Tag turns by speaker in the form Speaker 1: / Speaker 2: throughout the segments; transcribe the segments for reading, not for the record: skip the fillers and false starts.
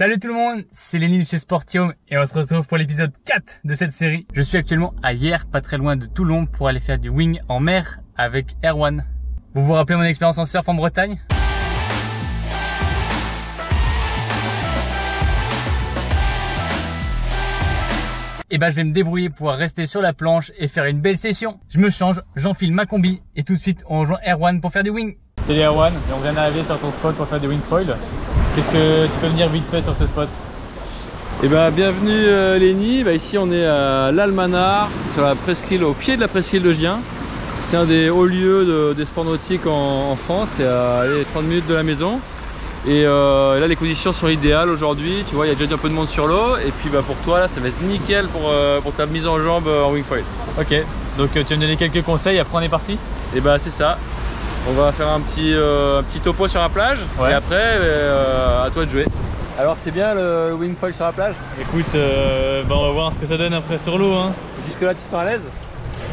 Speaker 1: Salut tout le monde, c'est Lenny de chez Sportium et on se retrouve pour l'épisode 4 de cette série. Je suis actuellement à Hyères, pas très loin de Toulon, pour aller faire du wing en mer avec Erwan. Vous vous rappelez mon expérience en surf en Bretagne? Et bah je vais me débrouiller pour pouvoir rester sur la planche et faire une belle session. Je me change, j'enfile ma combi et tout de suite on rejoint Erwan pour faire du wing. Salut Erwan, et on vient d'arriver sur ton spot pour faire du wing foil. Qu'est-ce que tu peux me dire vite fait sur ce spot?
Speaker 2: Eh ben, bienvenue Lenny. Ici on est à l'Almanar, sur la presqu'île, au pied de la presqu'île de Gien. C'est un des hauts lieux des sports nautiques en France, c'est à 30 minutes de la maison. Et là les conditions sont idéales aujourd'hui, tu vois, il y a déjà un peu de monde sur l'eau. Et puis pour toi là ça va être nickel pour ta mise en jambe en wing foil.
Speaker 1: Ok, donc tu vas me donner quelques conseils, après on est parti?
Speaker 2: Et bah c'est ça, on va faire un petit topo sur la plage, ouais. Et après à toi de jouer. Alors c'est bien le wing foil sur la plage?
Speaker 1: Écoute, on va voir ce que ça donne après sur l'eau. Hein.
Speaker 2: Jusque là tu te sens à l'aise?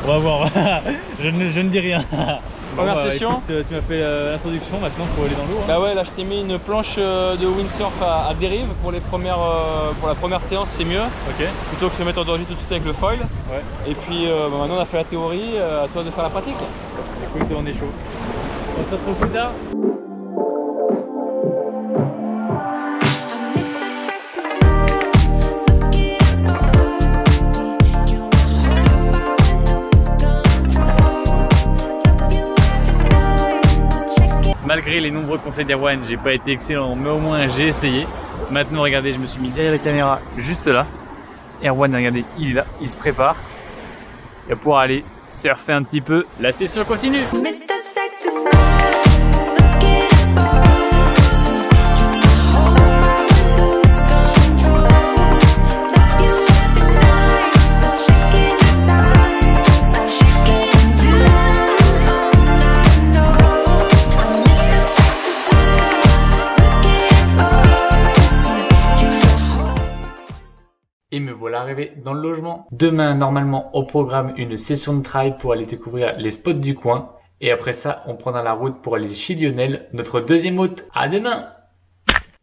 Speaker 1: On va voir, je ne dis rien.
Speaker 2: Première session.
Speaker 1: Écoute, tu m'as fait l'introduction, maintenant il faut aller dans l'eau. Hein.
Speaker 2: Bah ouais, là je t'ai mis une planche de windsurf à dérive pour la première séance, c'est mieux. Ok. Plutôt que de se mettre en danger tout de suite avec le foil. Ouais. Et puis maintenant on a fait la théorie, à toi de faire la pratique.
Speaker 1: Écoute, on est chaud. On se retrouve plus tard. Malgré les nombreux conseils d'Erwan, j'ai pas été excellent, mais au moins j'ai essayé. Maintenant, regardez, je me suis mis derrière la caméra, juste là. Erwan, regardez, il est là, il se prépare. Il va pouvoir aller surfer un petit peu. La session continue. Et me voilà arrivé dans le logement. Demain, normalement, au programme, une session de trail pour aller découvrir les spots du coin. Et après ça, on prendra la route pour aller chez Lionel, notre deuxième hôte. À demain!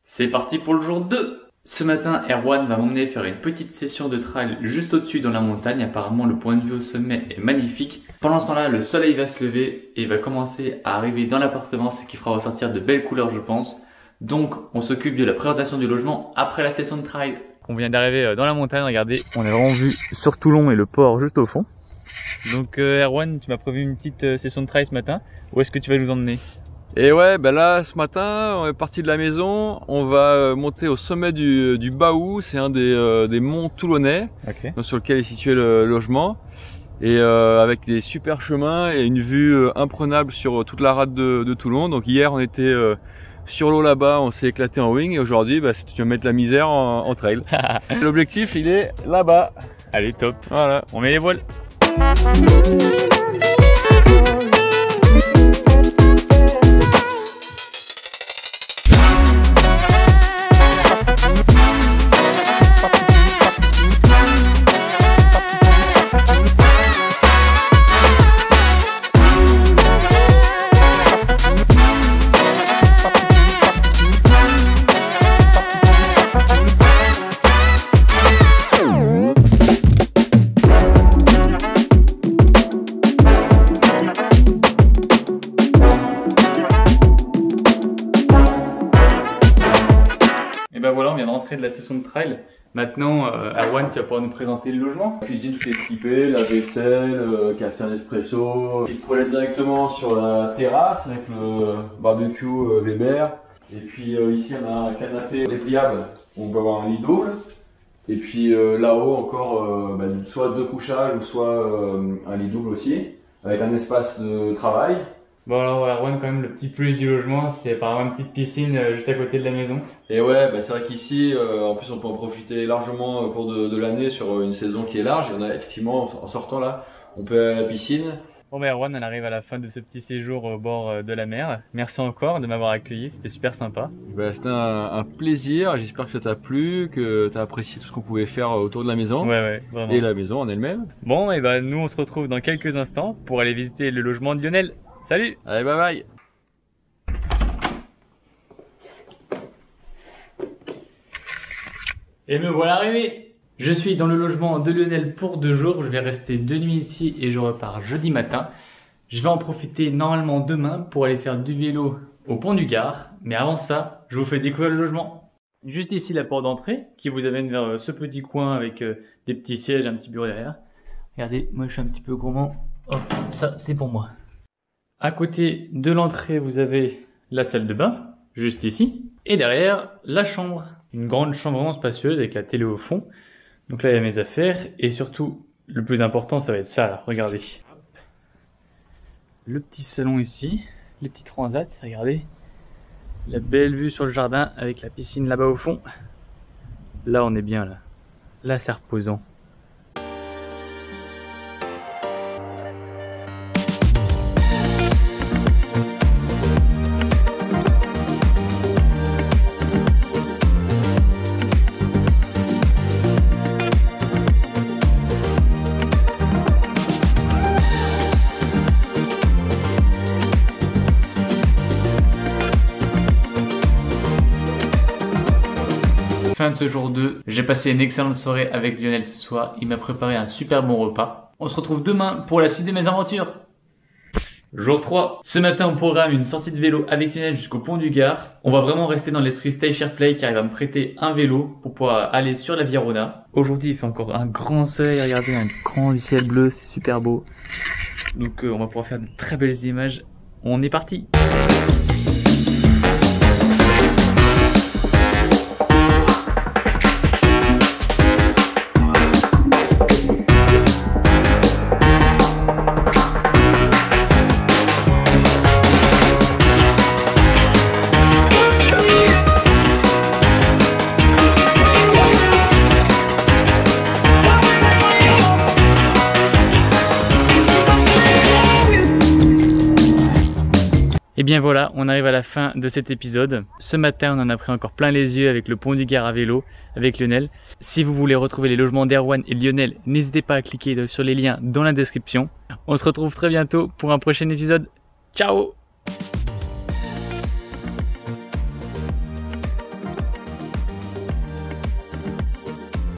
Speaker 1: C'est parti pour le jour 2. Ce matin, Erwan va m'emmener faire une petite session de trail juste au-dessus dans la montagne. Apparemment, le point de vue au sommet est magnifique. Pendant ce temps-là, le soleil va se lever et va commencer à arriver dans l'appartement, ce qui fera ressortir de belles couleurs, je pense. Donc, on s'occupe de la présentation du logement après la session de trail. On vient d'arriver dans la montagne, regardez, on a vraiment vu sur Toulon et le port juste au fond. Donc Erwan, tu m'as prévu une petite session de trail ce matin. Où est-ce que tu vas nous emmener?
Speaker 2: Et ouais, là ce matin, on est parti de la maison, on va monter au sommet du Baou, c'est un des monts toulonnais, okay. Sur lequel est situé le logement. Et avec des super chemins et une vue imprenable sur toute la rade de Toulon. Donc hier on était sur l'eau là-bas, on s'est éclaté en wing et aujourd'hui tu vas mettre la misère en trail. L'objectif il est là-bas.
Speaker 1: Allez, top.
Speaker 2: Voilà,
Speaker 1: on met les voiles. Voilà, on vient de rentrer de la session de trail. Maintenant, Erwan, tu vas pouvoir nous présenter le logement.
Speaker 2: La cuisine, tout est équipé, la vaisselle, cafetière d'espresso, qui se projette directement sur la terrasse avec le barbecue Weber. Et puis ici, on a un canapé dépliable où on peut avoir un lit double. Et puis là-haut, encore soit deux couchages ou soit un lit double aussi, avec un espace de travail.
Speaker 1: Bon alors Erwan, quand même le petit plus du logement, c'est par exemple une petite piscine juste à côté de la maison.
Speaker 2: Et ouais, c'est vrai qu'ici, en plus on peut en profiter largement au cours de l'année sur une saison qui est large. Et on a effectivement, en sortant là, on peut aller à la piscine.
Speaker 1: Bon Erwan, on arrive à la fin de ce petit séjour au bord de la mer. Merci encore de m'avoir accueilli, c'était super sympa.
Speaker 2: C'était un plaisir, j'espère que ça t'a plu, que tu as apprécié tout ce qu'on pouvait faire autour de la maison.
Speaker 1: Ouais, vraiment.
Speaker 2: Et la maison en elle-même.
Speaker 1: Bon, et nous on se retrouve dans quelques instants pour aller visiter le logement de Lionel. Salut!
Speaker 2: Allez, bye bye!
Speaker 1: Et me voilà arrivé. Je suis dans le logement de Lionel pour 2 jours. Je vais rester 2 nuits ici et je repars jeudi matin. Je vais en profiter normalement demain pour aller faire du vélo au pont du Gard. Mais avant ça, je vous fais découvrir le logement. Juste ici la porte d'entrée qui vous amène vers ce petit coin avec des petits sièges, un petit bureau derrière. Regardez, moi je suis un petit peu gourmand. Hop, ça c'est pour moi. À côté de l'entrée, vous avez la salle de bain, juste ici. Et derrière, la chambre. Une grande chambre vraiment spacieuse avec la télé au fond. Donc là, il y a mes affaires. Et surtout, le plus important, ça va être ça, là. Regardez. Le petit salon ici. Les petits transats, regardez. La belle vue sur le jardin avec la piscine là-bas au fond. Là, on est bien, là. Là, c'est reposant. Fin de ce jour 2, j'ai passé une excellente soirée avec Lionel ce soir, il m'a préparé un super bon repas. On se retrouve demain pour la suite de mes aventures. Jour 3, ce matin au programme une sortie de vélo avec Lionel jusqu'au pont du Gard. On va vraiment rester dans l'esprit Stay Share Play car il va me prêter un vélo pour pouvoir aller sur la Via Rona. Aujourd'hui il fait encore un grand soleil, regardez un grand ciel bleu, c'est super beau. Donc on va pouvoir faire de très belles images. On est parti. Et bien voilà, on arrive à la fin de cet épisode. Ce matin, on en a pris encore plein les yeux avec le pont du Gard à vélo, avec Lionel. Si vous voulez retrouver les logements d'Erwan et de Lionel, n'hésitez pas à cliquer sur les liens dans la description. On se retrouve très bientôt pour un prochain épisode. Ciao!